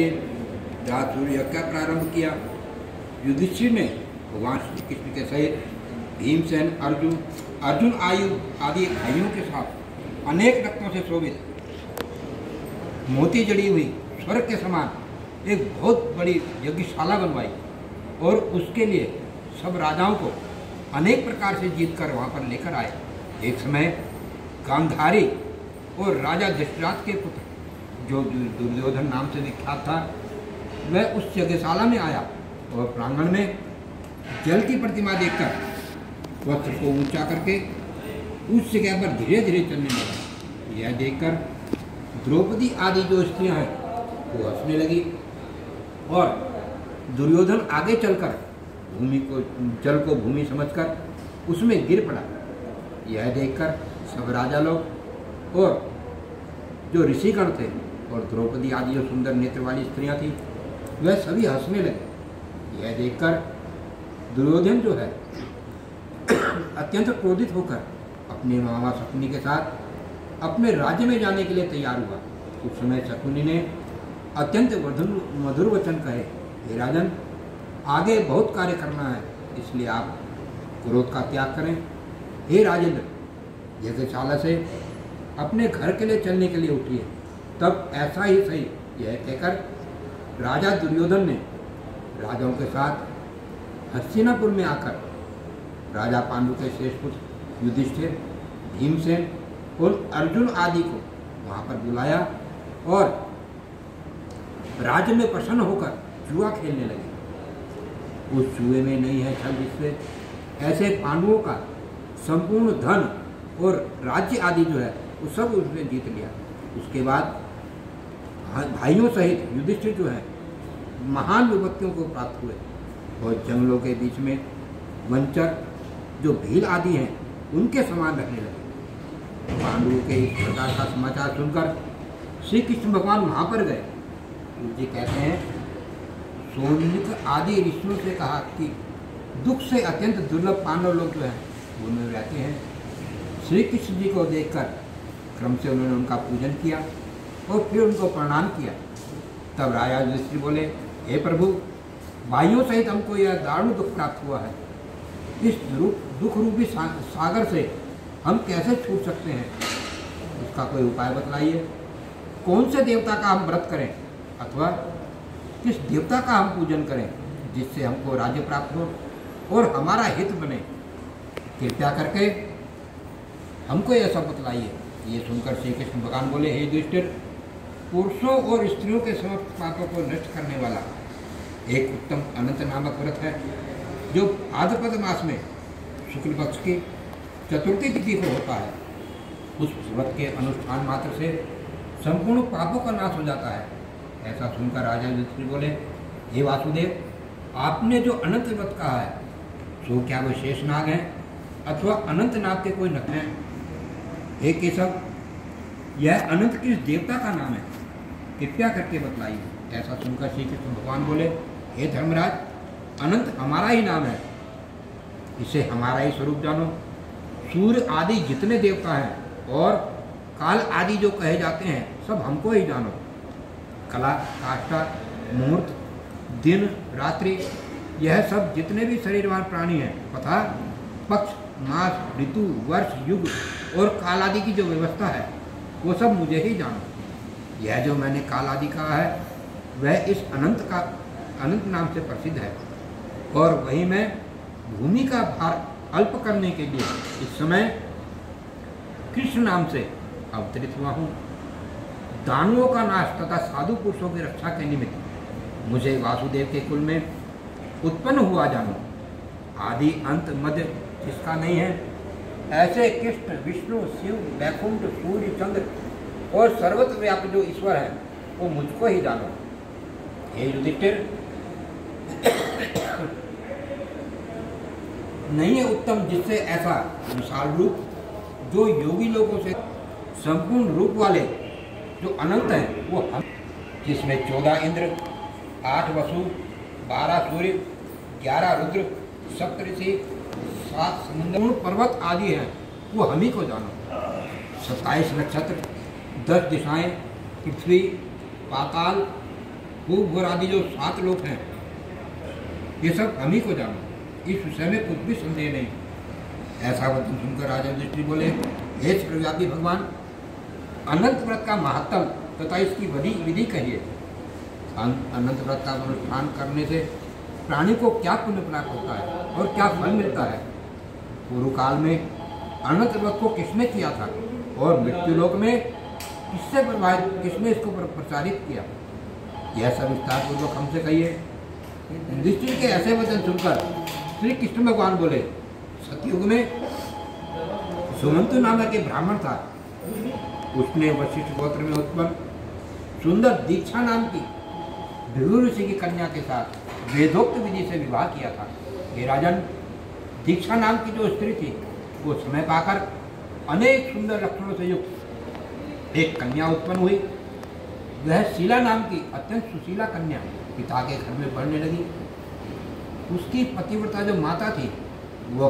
लिए सूर्य यज्ञ का प्रारंभ किया। युधिष्ठिर ने भगवान श्री कृष्ण के सहित भीमसेन, अर्जुन आयु आदि भाइयों के साथ अनेक रत्नों से शोभित मोती जड़ी हुई स्वर्ग के समान एक बहुत बड़ी यज्ञशाला बनवाई और उसके लिए सब राजाओं को अनेक प्रकार से जीत कर वहाँ पर लेकर आए। एक समय गांधारी और राजा दशरथ के पुत्र जो दुर्योधन नाम से विख्यात था, वह उस यज्ञशाला में आया और प्रांगण में जल की प्रतिमा देखकर वस्त्र को ऊंचा करके उस जगह पर धीरे धीरे चलने लगा। यह देखकर द्रौपदी आदि जो स्त्रियां हैं वो हंसने लगी और दुर्योधन आगे चलकर जल को भूमि समझकर उसमें गिर पड़ा। यह देखकर सब राजा लोग और जो ऋषिगण थे और द्रौपदी आदि जो सुंदर नेत्र वाली स्त्रियां थी वह सभी हंसने लगे। यह देखकर दुर्योधन जो है अत्यंत क्रोधित होकर अपने मामा शकुनी के साथ अपने राज्य में जाने के लिए तैयार हुआ। उस समय शकुनी ने अत्यंत मधुर वचन कहे, हे राजन, आगे बहुत कार्य करना है, इसलिए आप क्रोध का त्याग करें। हे राजेंद्र, यज्ञशाला से अपने घर के लिए चलने के लिए उठिए। तब ऐसा ही सही यह कहकर राजा दुर्योधन ने राजाओं के साथ हस्तिनापुर में आकर राजा पांडु के श्रेष्ठ पुत्र युधिष्ठिर, भीमसेन और अर्जुन आदि को वहाँ पर बुलाया और राज्य में प्रसन्न होकर जुआ खेलने लगे। उस जुए में नहीं है छल, जिससे ऐसे पांडवों का संपूर्ण धन और राज्य आदि जो है वो सब उसने जीत लिया। उसके बाद भाइयों सहित युधिष्ठिर जो है महान विपत्तियों को प्राप्त हुए और जंगलों के बीच में वंचर जो भील आदि हैं उनके समान रहने लगे। पांडवों के इस प्रकार का समाचार सुनकर श्री कृष्ण भगवान वहाँ पर गए। जी कहते हैं, सोनिक आदि ऋषियों से कहा कि दुख से अत्यंत दुर्लभ पांडव लोग जो हैं वो में रहते हैं। श्री कृष्ण जी को देखकर क्रम से उन्होंने उनका पूजन किया और फिर उनको प्रणाम किया। तब राजा युधिष्ठिर बोले, हे प्रभु, भाइयों सहित हमको यह दारुण दुख प्राप्त हुआ है। इस दुख रूपी सागर से हम कैसे छूट सकते हैं? उसका कोई उपाय बतलाइए। कौन से देवता का हम व्रत करें अथवा किस देवता का हम पूजन करें जिससे हमको राज्य प्राप्त हो और हमारा हित बने? कृपया करके हमको यह सब बतलाइए। ये सुनकर श्री कृष्ण भगवान बोले, हे युधिष्ठिर, पुरुषों और स्त्रियों के समस्त पापों को नष्ट करने वाला एक उत्तम अनंत नामक व्रत है जो भाद्रपद मास में शुक्ल पक्ष की चतुर्थी तिथि को होता है। उस व्रत के अनुष्ठान मात्र से संपूर्ण पापों का नाश हो जाता है। ऐसा सुनकर राजा युधिष्ठिर बोले, हे वासुदेव, आपने जो अनंत व्रत कहा है सो क्या वो शेषनाग हैं अथवा अनंत नाग के कोई नख हैं? हे केशव, यह अनंत किस देवता का नाम है? कृपया करके बतलाइए। ऐसा सुनकर श्री कृष्ण भगवान बोले, हे धर्मराज, अनंत हमारा ही नाम है, इसे हमारा ही स्वरूप जानो। सूर्य आदि जितने देवता हैं और काल आदि जो कहे जाते हैं सब हमको ही जानो। कला, काष्ठा, मुहूर्त, दिन, रात्रि, यह सब जितने भी शरीरवान प्राणी हैं तथा पक्ष, मास, ऋतु, वर्ष, युग और काल आदि की जो व्यवस्था है वो सब मुझे ही जानो। यह जो मैंने काल आदि कहा है वह इस अनंत नाम से प्रसिद्ध है और वही मैं भूमि का भार अल्प करने के लिए इस समय कृष्ण नाम से अवतरित हुआ हूँ। दानवों का नाश तथा साधु पुरुषों की रक्षा के निमित्त मुझे वासुदेव के कुल में उत्पन्न हुआ जानो। आदि अंत मध्य जिसका नहीं है, ऐसे कृष्ण, विष्णु, शिव, वैकुंठ, सूर्य, चंद्र और सर्वत्र व्यापक जो ईश्वर है वो मुझको ही जानो। हे युधिष्ठिर, नहीं है उत्तम जिससे ऐसा विशाल रूप जो योगी लोगों से संपूर्ण रूप वाले जो अनंत हैं वो हम, जिसमें 14 इंद्र, 8 वसु, 12 सूर्य, 11 रुद्र, सप्तऋषि, 7 समुद्र, पर्वत आदि हैं वो हम ही को जानो। 27 नक्षत्र, 10 दिशाएं, पृथ्वी, पाताल खूब और आदि जो 7 लोग हैं, ये सब हम ही को जानो, इस विषय में कुछ भी संदेह नहीं। ऐसा वचन सुनकर राजा युधिष्ठिर बोले, हे सर्वव्यापी भगवान, अनंत व्रत का महत्व तथा इसकी विधि कहिए। अनंत व्रत का अनुष्ठान करने से प्राणी को क्या पुण्य प्राप्त होता है और क्या फल मिलता है? पूर्व काल में अनंत व्रत को किसने किया था और मृत्यु लोक में किससे प्रभावित, किसने इसको प्रचारित किया? यह सब विस्तार पूर्वक हमसे कहिए। युधिष्ठिर के ऐसे वचन सुनकर श्री कृष्ण भगवान बोले, सतयुग में सुमंतु नामक एक ब्राह्मण था। उसने वशिष्ठ गोत्र में उत्पन्न सुंदर दीक्षा नाम की भृगु ऋषि की कन्या के साथ वेदोक्त विधि से विवाह किया था। हे राजन, दीक्षा नाम की जो स्त्री थी वो समय पाकर अनेक सुंदर लक्षणों से युक्त एक कन्या उत्पन्न हुई। वह शीला नाम की अत्यंत सुशीला कन्या पिता के घर में पढ़ने लगी। उसकी पतिव्रता जो माता थी वो